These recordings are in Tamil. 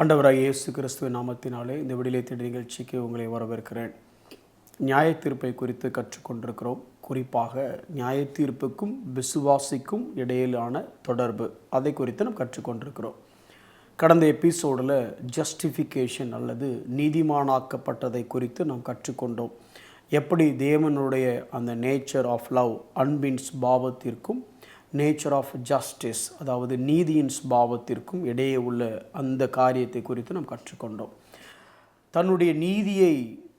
ஆண்டவராகிய இயேசு கிறிஸ்துவின் நாமத்தினாலே இந்த விடுதலை தேடி நிகழ்ச்சிக்கு உங்களை வரவேற்கிறேன். நியாய தீர்ப்பை குறித்து கற்றுக்கொண்டிருக்கிறோம். குறிப்பாக நியாய தீர்ப்புக்கும் விசுவாசிக்கும் இடையிலான தொடர்பு, அதை குறித்து நாம் கற்றுக்கொண்டிருக்கிறோம். கடந்த எபிசோடில் ஜஸ்டிஃபிகேஷன் அல்லது நீதிமானாக்கப்பட்டதை குறித்து நாம் கற்றுக்கொண்டோம். எப்படி தேவனுடைய அந்த நேச்சர் ஆஃப் லவ், அன்பின் பாவத்திற்கும் நேச்சர் ஆஃப் ஜஸ்டிஸ் அதாவது நீதியின் ஸ்பாவத்திற்கும் இடையே உள்ள அந்த காரியத்தை குறித்து நாம் கற்றுக்கொண்டோம். தன்னுடைய நீதியை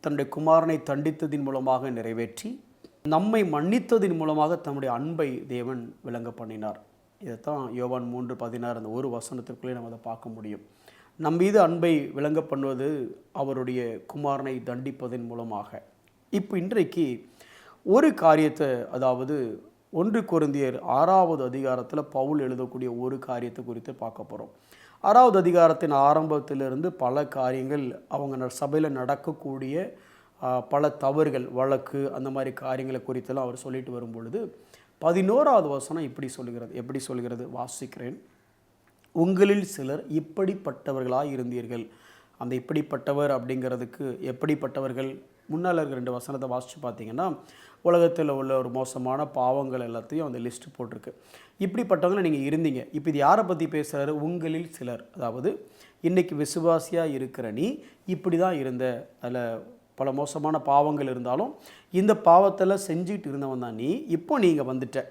தன்னுடைய குமாரனை தண்டித்ததின் மூலமாக நிறைவேற்றி நம்மை மன்னித்ததின் மூலமாக தன்னுடைய அன்பை தேவன் விளங்க பண்ணினார். இதைத்தான் யோவான் 3:16 அந்த ஒரு வசனத்திற்குள்ளே நம்ம அதை பார்க்க முடியும். நம் மீது அன்பை விளங்க பண்ணுவது அவருடைய குமாரனை தண்டிப்பதன் மூலமாக. இப்போ இன்றைக்கு ஒரு காரியத்தை, அதாவது 1 கொரிந்தியர் 6வது அதிகாரத்தில் பவுல் எழுதக்கூடிய ஒரு காரியத்தை குறித்து பார்க்க போகிறோம். 6வது அதிகாரத்தின் ஆரம்பத்திலிருந்து பல காரியங்கள் அவங்க சபையில் நடக்கக்கூடிய பல தவறுகள், வழக்கு, அந்த மாதிரி காரியங்களை குறித்தெல்லாம் அவர் சொல்லிட்டு வரும் பொழுது 11வது வசனம் எப்படி சொல்கிறது வாசிக்கிறேன். உங்களில் சிலர் இப்படிப்பட்டவர்களாக இருந்தீர்கள். அந்த இப்படிப்பட்டவர் அப்படிங்கிறதுக்கு எப்படிப்பட்டவர்கள், முன்னால் இருக்கிற 2 வசனத்தை வாசித்து பார்த்தீங்கன்னா உலகத்தில் உள்ள ஒரு மோசமான பாவங்கள் எல்லாத்தையும் அந்த லிஸ்ட் போட்டிருக்கு. இப்படிப்பட்டவங்களை நீங்கள் இருந்தீங்க. இப்போ இது யாரை பற்றி பேசுகிறாரு? உங்களில் சிலர், அதாவது இன்றைக்கி விசுவாசியாக இருக்கிற நீ இப்படி தான் இருந்த, அதில் பல மோசமான பாவங்கள் இருந்தாலும் இந்த பாவத்தில் செஞ்சுட்டு இருந்தவன் தான் நீ. இப்போ நீங்கள் வந்துட்ட.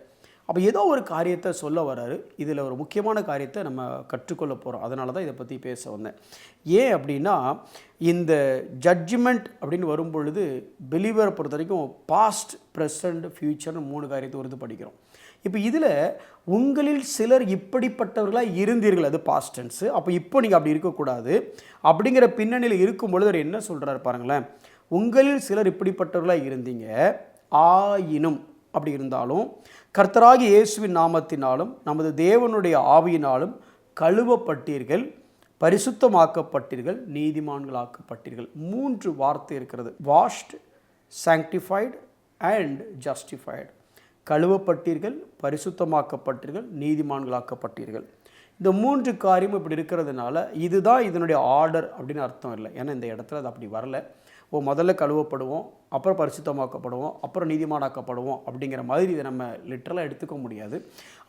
அப்போ ஏதோ ஒரு காரியத்தை சொல்ல வராரு. இதில் ஒரு முக்கியமான காரியத்தை நம்ம கற்றுக்கொள்ள போகிறோம். அதனால தான் இதை பற்றி பேச வந்தேன். ஏன் அப்படின்னா, இந்த ஜட்ஜ்மெண்ட் அப்படின்னு வரும் பொழுது பிலீவரை பொறுத்த வரைக்கும் பாஸ்ட், ப்ரெசண்ட், ஃப்யூச்சர்னு 3 காரியத்தை குறித்து படிக்கிறோம். இப்போ இதில் உங்களில் சிலர் இப்படிப்பட்டவர்களாக இருந்தீர்கள், அது பாஸ்ட் டென்ஸு. அப்போ இப்போ நீங்கள் அப்படி இருக்கக்கூடாது. அப்படிங்கிற பின்னணியில் இருக்கும் பொழுது அவர் என்ன சொல்கிறார் பாருங்களேன். உங்களில் சிலர் இப்படிப்பட்டவர்களாக இருந்தீங்க, ஆயினும், அப்படி இருந்தாலும் கர்த்தராகிய இயேசுவின் நாமத்தினாலும் நமது தேவனுடைய ஆவியினாலும் கழுவப்பட்டீர்கள், பரிசுத்தமாக்கப்பட்டீர்கள், நீதிமான்களாக்கப்பட்டீர்கள். 3 வார்த்தை இருக்கிறது. Washed, sanctified and justified. கழுவப்பட்டீர்கள், பரிசுத்தமாக்கப்பட்டீர்கள், நீதிமான்களாக்கப்பட்டீர்கள். இந்த 3 காரியமும் இப்படி இருக்கிறதுனால இதுதான் இதனுடைய ஆர்டர் அப்படின்னு அர்த்தம் இல்லை. ஏன்னா இந்த இடத்துல அது அப்படி வரல. முதல்ல கழுவப்படுவோம், அப்புறம் பரிசுத்தமாக்கப்படுவோம், அப்புறம் நீதிமானாக்கப்படுவோம் அப்படிங்கிற மாதிரி இதை நம்ம லிட்டரலாக எடுத்துக்க முடியாது.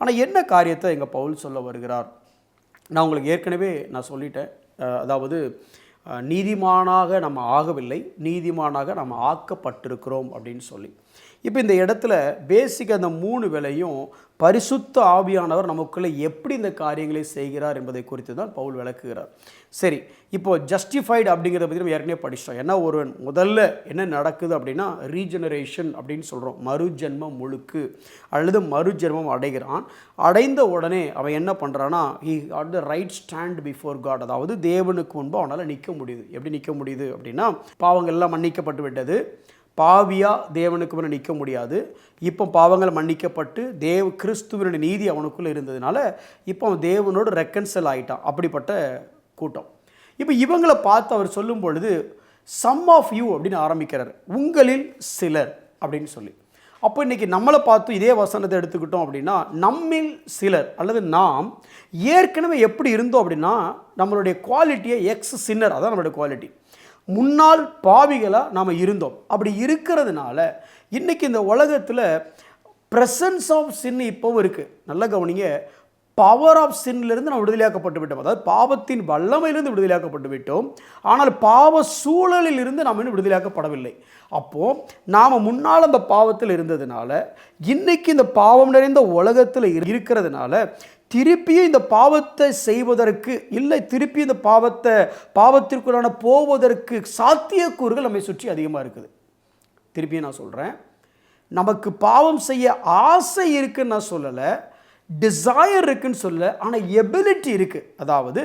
ஆனால் என்ன காரியத்தை எங்கள் பவுல் சொல்ல வருகிறார்? நான் உங்களுக்கு ஏற்கனவே சொல்லிட்டேன். அதாவது நீதிமானாக நம்ம ஆகவில்லை, நீதிமானாக நம்ம ஆக்கப்பட்டிருக்கிறோம் அப்படின்னு சொல்லி. இப்போ இந்த இடத்துல பேசிக் அந்த 3 வேளையும் பரிசுத்த ஆவியானவர் நமக்குள்ளே எப்படி இந்த காரியங்களை செய்கிறார் என்பதை குறித்து தான் பவுல் விளக்குகிறார். சரி, இப்போது ஜஸ்டிஃபைடு அப்படிங்கிறத பற்றி நம்ம ஏற்கனவே படிச்சிட்டோம். ஏன்னா ஒருவன் முதல்ல என்ன நடக்குது அப்படின்னா ரீஜெனரேஷன் அப்படின்னு சொல்கிறோம். மறுஜென்மம் முழுக்கு அல்லது மறுஜென்மம் அடைகிறான். அடைந்த உடனே அவன் என்ன பண்ணுறான்னா, he got the right stand before God, அதாவது தேவனுக்கு முன்பு அவனால் நிற்க முடியுது. எப்படி நிற்க முடியுது அப்படின்னா, பாவங்கள் எல்லாம் மன்னிக்கப்பட்டு விட்டது. பாவியாக தேவனுக்கு முன்னே நிற்க முடியாது. இப்போ பாவங்கள் மன்னிக்கப்பட்டு கிறிஸ்துவனுடைய நீதி அவனுக்குள்ளே இருந்ததுனால இப்போ அவன் தேவனோடு ரெக்கன்சல் ஆகிட்டான். அப்படிப்பட்ட கூட்டம். இப்போ இவங்களை பார்த்து அவர் சொல்லும் பொழுது சம் ஆஃப் யூ அப்படின்னு ஆரம்பிக்கிறார். உங்களில் சிலர் அப்படின்னு சொல்லி. அப்போ இன்றைக்கி நம்மளை பார்த்து இதே வசனத்தை எடுத்துக்கிட்டோம் அப்படின்னா, நம்மில் சிலர் அல்லது நாம் ஏற்கனவே எப்படி இருந்தோம் அப்படின்னா, நம்மளுடைய குவாலிட்டியை எக்ஸ் சின்னர், அதான் நம்மளுடைய குவாலிட்டி. முன்னாள் பாவிகளாக நாம் இருந்தோம். அப்படி இருக்கிறதுனால இன்றைக்கி இந்த உலகத்தில் ப்ரெசன்ஸ் ஆஃப் சின் இப்போவும் இருக்குது. நல்ல கவனிங்க. பவர் ஆஃப் சின்லேருந்து நாம் விடுதலையாக்கப்பட்டு விட்டோம். அதாவது பாவத்தின் வல்லமையிலிருந்து விடுதலையாக்கப்பட்டு விட்டோம். ஆனால் பாவ சூழலில் இருந்து நாம் இன்னும் விடுதலையாக்கப்படவில்லை. அப்போது நாம் முன்னால் அந்த பாவத்தில் இருந்ததுனால இன்றைக்கி இந்த பாவம் நிறைந்த உலகத்தில் இருக்கிறதுனால திருப்பியும் இந்த பாவத்தை செய்வதற்கு இல்லை, திருப்பி இந்த பாவத்திற்குள்ளான போவதற்கு சாத்தியக்கூறுகள் நம்மை சுற்றி அதிகமாக இருக்குது. திருப்பியும் நான் சொல்கிறேன், நமக்கு பாவம் செய்ய ஆசை இருக்குன்னு நான் சொல்லலை, டிசையர் இருக்குன்னு சொல்ல, ஆனால் எபிலிட்டி இருக்குது. அதாவது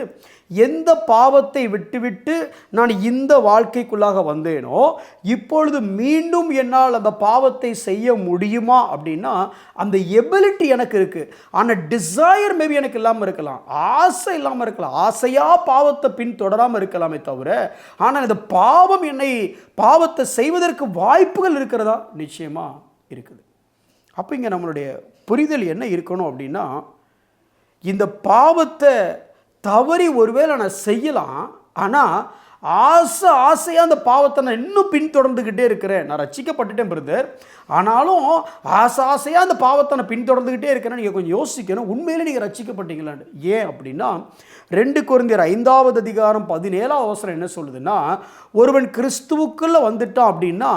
எந்த பாவத்தை விட்டுவிட்டு நான் இந்த வாழ்க்கைக்குள்ளாக வந்தேனோ இப்பொழுது மீண்டும் என்னால் அந்த பாவத்தை செய்ய முடியுமா அப்படின்னா அந்த எபிலிட்டி எனக்கு இருக்குது. ஆனால் டிசையர் மேபி எனக்கு இல்லாமல் இருக்கலாம், ஆசை இல்லாமல் இருக்கலாம், ஆசையாக பாவத்தை பின்தொடராமல் இருக்கலாமே தவிர, ஆனால் இந்த பாவம் என்னை பாவத்தை செய்வதற்கு வாய்ப்புகள் இருக்கிறதா? நிச்சயமாக இருக்குது. அப்போ இங்கே நம்மளுடைய புரிதல் என்ன இருக்கணும் அப்படின்னா, இந்த பாவத்தை தவறி ஒருவேளை நான் செய்யலாம், ஆனால் ஆசையாக அந்த பாவத்தை நான் இன்னும் பின்தொடர்ந்துக்கிட்டே இருக்கிறேன். நான் ரட்சிக்கப்பட்டுட்டேன் பிரதர், ஆனாலும் ஆசையாக அந்த பாவத்தை நான் பின்தொடர்ந்துக்கிட்டே இருக்கிறேன்னு நீங்கள் கொஞ்சம் யோசிக்கணும். உண்மையிலே நீங்கள் ரட்சிக்கப்பட்டீங்களான்னு. ஏன் அப்படின்னா 2 கொரிந்தியர் 5:17 என்ன சொல்லுதுன்னா, ஒருவன் கிறிஸ்துவுக்குள்ளே வந்துட்டான் அப்படின்னா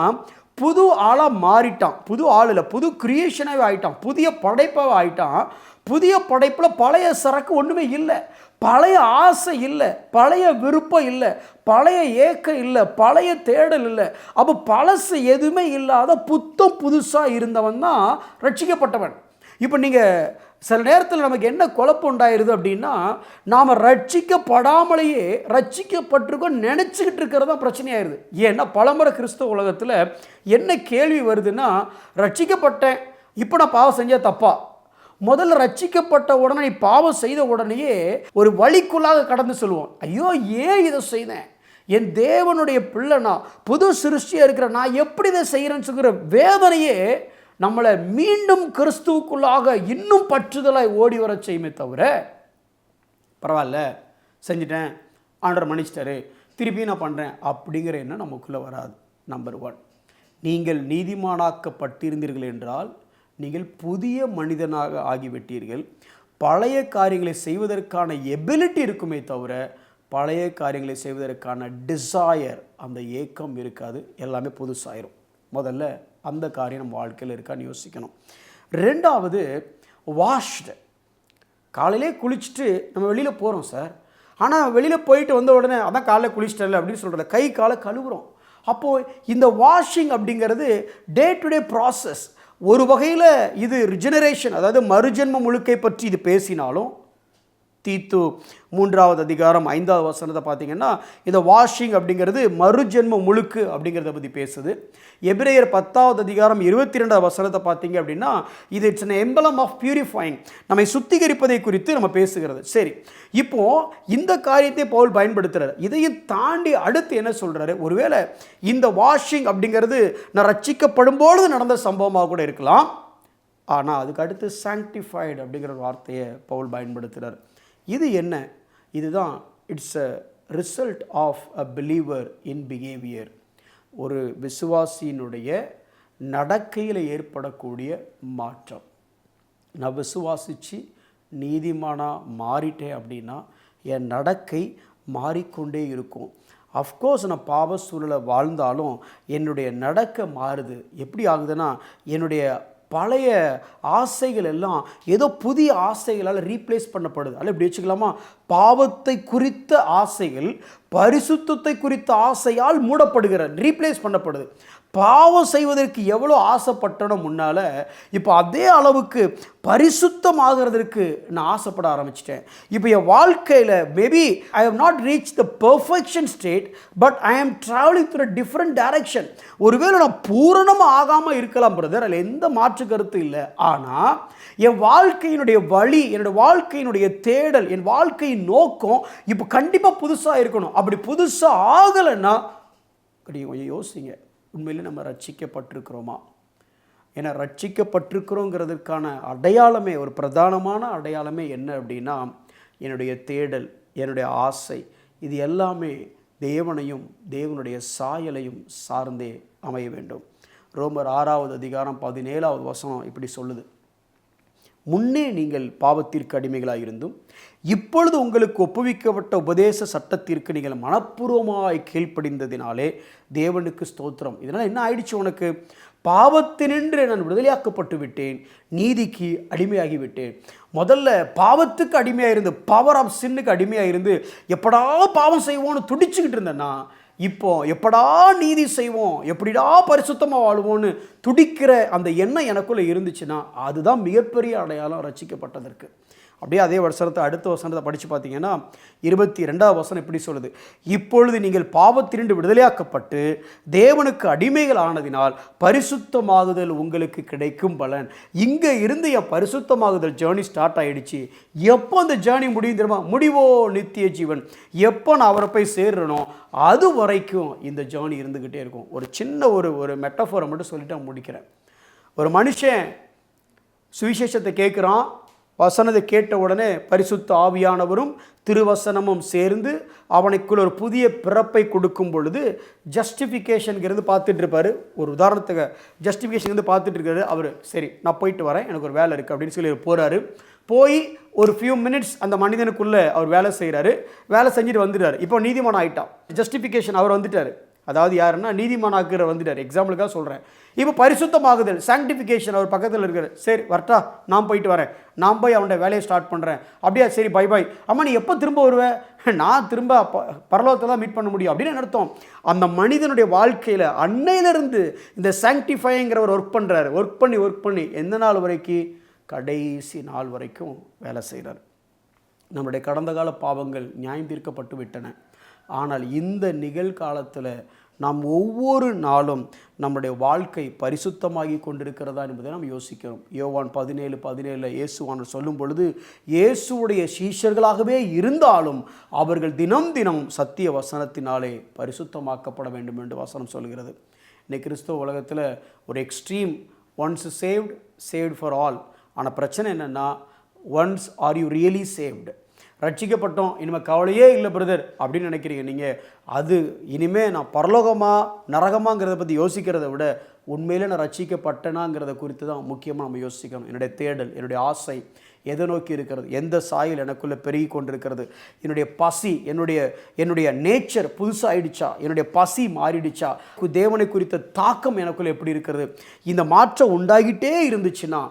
புது ஆளாக மாறிட்டான். புது ஆள் இல்லை, புது கிரியேஷனாகவே ஆகிட்டான், புதிய படைப்பாகவே ஆகிட்டான். புதிய படைப்பில் பழைய சரக்கு ஒன்றுமே இல்லை, பழைய ஆசை இல்லை, பழைய விருப்பம் இல்லை, பழைய ஏக்கம் இல்லை, பழைய தேடல் இல்லை. அப்போ பழசு எதுவுமே இல்லாத புத்தம் புதுசாக இருந்தவன் தான் ரட்சிக்கப்பட்டவன். இப்போ நீங்கள் சில நேரத்தில் நமக்கு என்ன குழப்பம் உண்டாயிருது அப்படின்னா, நாம் ரட்சிக்கப்படாமலேயே ரட்சிக்கப்பட்டிருக்கோம் நினச்சிக்கிட்டு இருக்கிறது தான் பிரச்சனையாயிருது. ஏன்னா பலமுறை கிறிஸ்தவ உலகத்தில் என்ன கேள்வி வருதுன்னா, ரட்சிக்கப்பட்டேன், இப்போ நான் பாவம் செஞ்சால் தப்பா? முதல்ல ரட்சிக்கப்பட்ட உடனே நீ பாவம் செய்த உடனேயே ஒரு வழிக்குள்ளாக கடந்து சொல்லுவோம், ஐயோ ஏன் இதை செய்தேன், என் தேவனுடைய பிள்ளைனா புது சிருஷ்டியாக இருக்கிற நான் எப்படி இதை செய்கிறேன்னு சொல்கிற வேதனையே நம்மளை மீண்டும் கிறிஸ்துவுக்குள்ளாக இன்னும் பற்றுதலாய் ஓடி வர செய்யுமே தவிர, பரவாயில்ல செஞ்சிட்டேன், ஆண்டவர் மன்னிச்சிட்டாரு, திருப்பி நான் பண்ணுறேன் அப்படிங்கிற எண்ணம் நமக்குள்ளே வராது. நம்பர் 1, நீங்கள் நீதிமானாக்கப்பட்டிருந்தீர்கள் என்றால் நீங்கள் புதிய மனிதனாக ஆகிவிட்டீர்கள். பழைய காரியங்களை செய்வதற்கான எபிலிட்டி இருக்குமே தவிர பழைய காரியங்களை செய்வதற்கான டிசையர், அந்த ஏக்கம் இருக்காது, எல்லாமே புதுசாயிரும். முதல்ல அந்த காரியம் நம்ம வாழ்க்கையில் இருக்கான்னு யோசிக்கணும். 2வது, வாஷ்டு. காலையிலே குளிச்சுட்டு நம்ம வெளியில் போகிறோம் சார், ஆனால் வெளியில் போயிட்டு வந்த உடனே அதான் காலையில் குளிச்சிட்டல அப்படின்னு சொல்கிறத கை காலை கழுவுறோம். அப்போது இந்த வாஷிங் அப்படிங்கிறது டே டு டே ப்ராசஸ். ஒரு வகையில் இது ரிஜெனரேஷன், அதாவது மறுஜென்ம முழுக்கை பற்றி இது பேசினாலும், தீத்து 3:5 பார்த்தீங்கன்னா இந்த வாஷிங் அப்படிங்கிறது மறுஜென்ம முழுக்கு அப்படிங்கிறத பற்றி பேசுது. எபிரேயர் 10:22 பார்த்தீங்க அப்படின்னா இது it's an emblem of purifying, நம்மை சுத்திகரிப்பதை குறித்து நம்ம பேசுகிறது. சரி, இப்போ இந்த காரியத்தை பவுல் பயன்படுத்துறாரு. இதையும் தாண்டி அடுத்து என்ன சொல்றாரு, ஒருவேளை இந்த வாஷிங் அப்படிங்கிறது நான் ரட்சிக்கப்படும்போது நடந்த சம்பவமாக கூட இருக்கலாம், ஆனால் அதுக்கு அடுத்து sanctified அப்படிங்கிற வார்த்தையை பவுல் பயன்படுத்துகிறார். இது என்ன? இதுதான் it's a result of a believer in behaviour. ஒரு விசுவாசியினுடைய நடக்கையில் ஏற்படக்கூடிய மாற்றம். நான் விசுவாசித்து நீதிமானாக மாறிட்டேன் அப்படின்னா என் நடக்கை மாறிக்கொண்டே இருக்கும். அஃப்கோர்ஸ் நான் பாவ சூழலை வாழ்ந்தாலும் என்னுடைய நடக்கை மாறுது. எப்படி ஆகுதுன்னா, என்னுடைய பழைய ஆசைகள் எல்லாம் ஏதோ புதிய ஆசைகளால் ரீப்ளேஸ் பண்ணப்படுது. அல்ல இப்படி வச்சுக்கலாமா, பாவத்தை குறித்த ஆசைகள் பரிசுத்தத்தை குறித்த ஆசையால் மூடப்படுகிற, ரீப்ளேஸ் பண்ணப்படுது. பாவம் செய்வதற்கு எவ்வளோ ஆசைப்பட்டனோ முன்னால், இப்போ அதே அளவுக்கு பரிசுத்தமாகிறதுக்கு நான் ஆசைப்பட ஆரம்பிச்சிட்டேன். இப்போ என் வாழ்க்கையில் maybe I have not reach the perfection state, but I am travelling through a different direction. ஒருவேளை நான் பூரணமாக ஆகாமல் இருக்கலாம் பிரதர், அதில் எந்த மாற்று கருத்து இல்லை. ஆனால் என் வாழ்க்கையினுடைய வழி, என்னுடைய வாழ்க்கையினுடைய தேடல், என் வாழ்க்கையின் நோக்கம் இப்போ கண்டிப்பாக புதுசாக இருக்கணும். அப்படி புதுசாக ஆகலைன்னா கொஞ்சம் யோசிங்க, உண்மையிலே நம்ம ரட்சிக்கப்பட்டிருக்கிறோமா? ஏன்னா ரட்சிக்கப்பட்டிருக்கிறோங்கிறதுக்கான அடையாளமே, ஒரு பிரதானமான அடையாளமே என்ன அப்படின்னா, என்னுடைய தேடல், என்னுடைய ஆசை, இது எல்லாமே தேவனையும் தேவனுடைய சாயலையும் சார்ந்தே அமைய வேண்டும். ரோமர் 6:17 இப்படி சொல்லுது, முன்னே நீங்கள் பாவத்திற்கு அடிமைகளாக இருந்தும் இப்பொழுது உங்களுக்கு ஒப்புவிக்கப்பட்ட உபதேச சட்டத்திற்கு நீங்கள் மனப்பூர்வமாய் கீழ்ப்படிந்ததினாலே தேவனுக்கு ஸ்தோத்திரம். இதனால் என்ன ஆயிடுச்சு, உனக்கு பாவத்தினின்று நான் விடுதலையாக்கப்பட்டு விட்டேன், நீதிக்கு அடிமையாகி விட்டேன். முதல்ல பாவத்துக்கு அடிமையாக இருந்து, பவர் ஆஃப் சின்னுக்கு அடிமையாக இருந்து எப்படா பாவம் செய்வோன்னு துடிச்சுக்கிட்டு இருந்தேன்னா, இப்போ எப்படா நீதி செய்வோம், எப்படிடா பரிசுத்தமாக வாழ்வோன்னு துடிக்கிற அந்த எண்ணம் எனக்குள்ளே இருந்துச்சுன்னா அதுதான் மிகப்பெரிய அடையாளம் ரட்சிக்கப்பட்டதற்கு. அப்படியே அதே அடுத்த வசனத்தை படித்து பார்த்தீங்கன்னா 22 இப்படி சொல்லுது, இப்பொழுது நீங்கள் பாவத்திலிருந்து விடுதலையாக்கப்பட்டு தேவனுக்கு அடிமைகள் ஆனதினால் பரிசுத்தமாகுதல் உங்களுக்கு கிடைக்கும் பலன். இங்கே இருந்து என் பரிசுத்தமாகுதல் ஜேர்னி ஸ்டார்ட் ஆகிடுச்சு. எப்போ அந்த ஜேர்னி முடியும் தெரியுமா? முடிவோ நித்திய ஜீவன். எப்போ நான் அவரை போய் சேர்றனோ அது வரைக்கும் இந்த ஜேர்னி இருந்துக்கிட்டே இருக்கும். ஒரு சின்ன ஒரு மெட்டஃபோரை மட்டும் சொல்லிட்டு நான் முடிக்கிறேன். ஒரு மனுஷன் சுவிசேஷத்தை கேட்குறான், வசனத்தை கேட்ட உடனே பரிசுத்த ஆவியானவரும் திருவசனமும் சேர்ந்து அவனுக்குள்ள ஒரு புதிய பிறப்பை கொடுக்கும் பொழுது ஜஸ்டிஃபிகேஷனுங்கிறது பார்த்துட்டு இருப்பார். ஒரு உதாரணத்துக்கு ஜஸ்டிஃபிகேஷன் வந்து பார்த்துட்டு இருக்காரு. அவர் சரி நான் போயிட்டு வரேன், எனக்கு ஒரு வேலை இருக்குது அப்படின்னு சொல்லி போகிறாரு. போய் ஒரு ஃபியூ மினிட்ஸ் அந்த மனிதனுக்குள்ளே அவர் வேலை செய்கிறாரு. வேலை செஞ்சுட்டு வந்துட்டார். இப்போ நீதிமான் ஆகிட்டான். ஜஸ்டிஃபிகேஷன் அவர் வந்துட்டார். அதாவது யாருன்னா நீதிமானாக்குற வந்துட்டார். எக்ஸாம்பிளுக்காக சொல்கிறேன். இப்போ பரிசுத்தமாகுதல் சாங்டிஃபிகேஷன் அவர் பக்கத்தில் இருக்கிற. சரி வரட்டா, நான் போயிட்டு வரேன், நான் போய் அவனோட வேலையை ஸ்டார்ட் பண்ணுறேன். அப்படியா, சரி பை பாய். அம்மா நீ எப்போ திரும்ப வருவேன்? நான் திரும்ப பரலோகத்தை தான் மீட் பண்ண முடியும் அப்படின்னு அர்த்தம். அந்த மனிதனுடைய வாழ்க்கையில் அன்னையிலிருந்து இந்த சாங்டிஃபைங்கிறவர் ஒர்க் பண்ணுறாரு. ஒர்க் பண்ணி எந்த நாள் வரைக்கும்? கடைசி நாள் வரைக்கும் வேலை செய்கிறார். நம்முடைய கடந்த கால பாவங்கள் நியாயம் தீர்க்கப்பட்டு விட்டன. ஆனால் இந்த நிகழ்காலத்தில் நாம் ஒவ்வொரு நாளும் நம்முடைய வாழ்க்கை பரிசுத்தமாகி கொண்டிருக்கிறதா என்பதை நாம் யோசிக்கிறோம். யோவான் 17:17 இயேசுவானவர் சொல்லும் பொழுது, இயேசுவுடைய சீஷர்களாகவே இருந்தாலும் அவர்கள் தினம் தினம் சத்திய வசனத்தினாலே பரிசுத்தமாக்கப்பட வேண்டும் என்று வசனம் சொல்கிறது. இன்னைக்கு கிறிஸ்தவ உலகத்தில் ஒரு extreme, once saved for all. ஆனால் பிரச்சனை என்னென்னா, once are you really saved? ரட்சிக்கப்பட்டோம், இனிமேல் கவலையே இல்லை பிரதர் அப்படின்னு நினைக்கிறீங்க நீங்கள். அது இனிமேல் நான் பரலோகமா நரகமாங்கிறத பற்றி யோசிக்கிறத விட உண்மையிலே நான் ரட்சிக்கப்பட்டேனாங்கிறத குறித்து தான் முக்கியமாக நம்ம யோசிக்கணும். என்னுடைய தேடல், என்னுடைய ஆசை எதை நோக்கி இருக்கிறது? எந்த சாயல் எனக்குள்ளே பெருகி கொண்டிருக்கிறது? என்னுடைய பசி, என்னுடைய நேச்சர் புதுசாகிடுச்சா? என்னுடைய பசி மாறிடுச்சா? தேவனை குறித்த தாக்கம் எனக்குள்ளே எப்படி இருக்கிறது? இந்த மாற்றம் உண்டாகிட்டே இருந்துச்சுன்னா,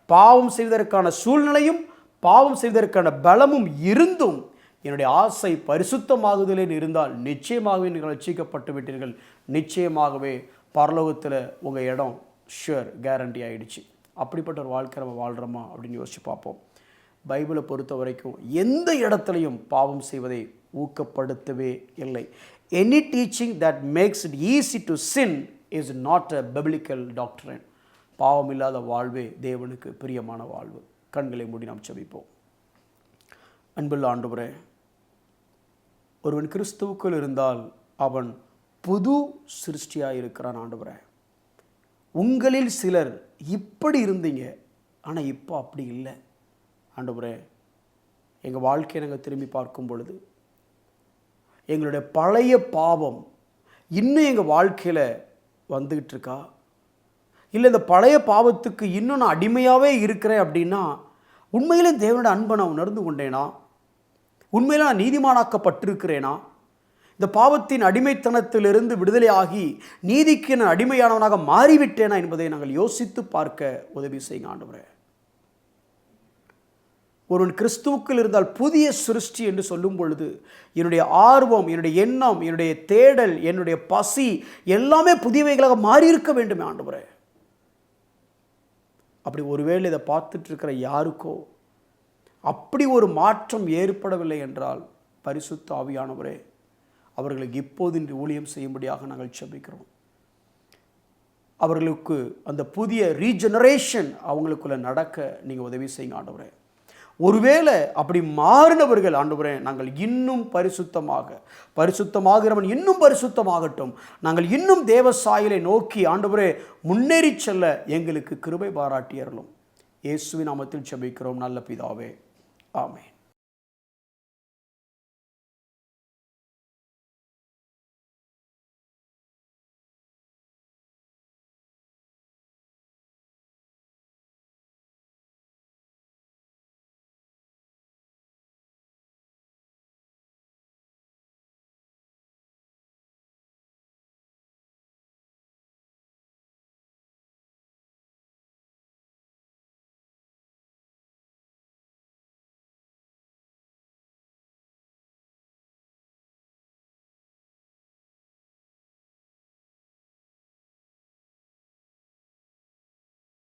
பாவம் செய்வதற்கான சூழ்நிலையும் பாவம் செய்வதற்கான பலமும் இருந்தும் என்னுடைய ஆசை பரிசுத்தமாகுதலில் இருந்தால் நிச்சயமாகவே நீங்கள் ரட்சிக்கப்பட்டு விட்டீர்கள். நிச்சயமாகவே பரலோகத்தில் உங்கள் இடம் ஷுர், கேரண்டி ஆகிடுச்சு. அப்படிப்பட்ட ஒரு வாழ்க்கை நம்ம வாழ்கிறோமா அப்படின்னு யோசிச்சு பார்ப்போம். பைபிளை பொறுத்த வரைக்கும் எந்த இடத்துலையும் பாவம் செய்வதை ஊக்கப்படுத்தவே இல்லை. Any teaching that makes it easy to sin is not a biblical doctrine. பாவம் இல்லாத வாழ்வே தேவனுக்கு பிரியமான வாழ்வு. கண்களை மூடி நாம் ஜெபிப்போம். அன்புள்ள ஆண்டவரே, ஒருவன் கிறிஸ்துவுக்குள் இருந்தால் அவன் புது சிருஷ்டியாக இருக்கிறான். ஆண்டவரே, உங்களில் சிலர் இப்படி இருந்தீங்க, ஆனால் இப்போ அப்படி இல்லை. ஆண்டவரே, எங்கள் வாழ்க்கையை நாங்கள் திரும்பி பார்க்கும் பொழுது எங்களுடைய பழைய பாவம் இன்னும் எங்கள் வாழ்க்கையில் வந்துக்கிட்டு இருக்கா? இல்லை இந்த பழைய பாவத்துக்கு இன்னும் நான் அடிமையாகவே இருக்கிறேன் அப்படின்னா, உண்மையிலே தேவனோட அன்பை நான் உணர்ந்து கொண்டேனா? உண்மையிலே நான் நீதிமானாக்கப்பட்டிருக்கிறேனா? இந்த பாவத்தின் அடிமைத்தனத்திலிருந்து விடுதலையாகி நீதிக்கு நான் அடிமையானவனாக மாறிவிட்டேனா என்பதை நாங்கள் யோசித்து பார்க்க உதவி செய்யுங்க ஆண்டவரே. ஒருவன் கிறிஸ்துவுக்குள் இருந்தால் புதிய சிருஷ்டி என்று சொல்லும் பொழுது என்னுடைய ஆர்வம், என்னுடைய எண்ணம், என்னுடைய தேடல், என்னுடைய பசி எல்லாமே புதியவைகளாக மாறியிருக்க வேண்டும் ஆண்டவரே. அப்படி ஒருவேளை இதை பார்த்துட்டு இருக்கிற யாருக்கோ அப்படி ஒரு மாற்றம் ஏற்படவில்லை என்றால், பரிசுத்த ஆவியானவரே அவர்களுக்கு இப்போது இன்று ஊழியம் செய்யும்படியாக நாங்கள் ஜெபிக்கிறோம். அவர்களுக்கு அந்த புதிய ரீஜெனரேஷன் அவங்களுக்குள்ள நடக்க நீங்கள் உதவி செய்யுங்க ஆண்டவரே. ஒருவேளை அப்படி மாறினவர்கள் ஆண்டவரே, நாங்கள் இன்னும் பரிசுத்தமாகிறவன் இன்னும் பரிசுத்தமாகட்டும், நாங்கள் இன்னும் தேவ சாயலை நோக்கி ஆண்டவரே முன்னேறி செல்ல எங்களுக்கு கிருபை பாராட்டி அருளும். இயேசுவின் நாமத்தில் ஜெபிக்கிறோம் நல்ல பிதாவே, ஆமென்.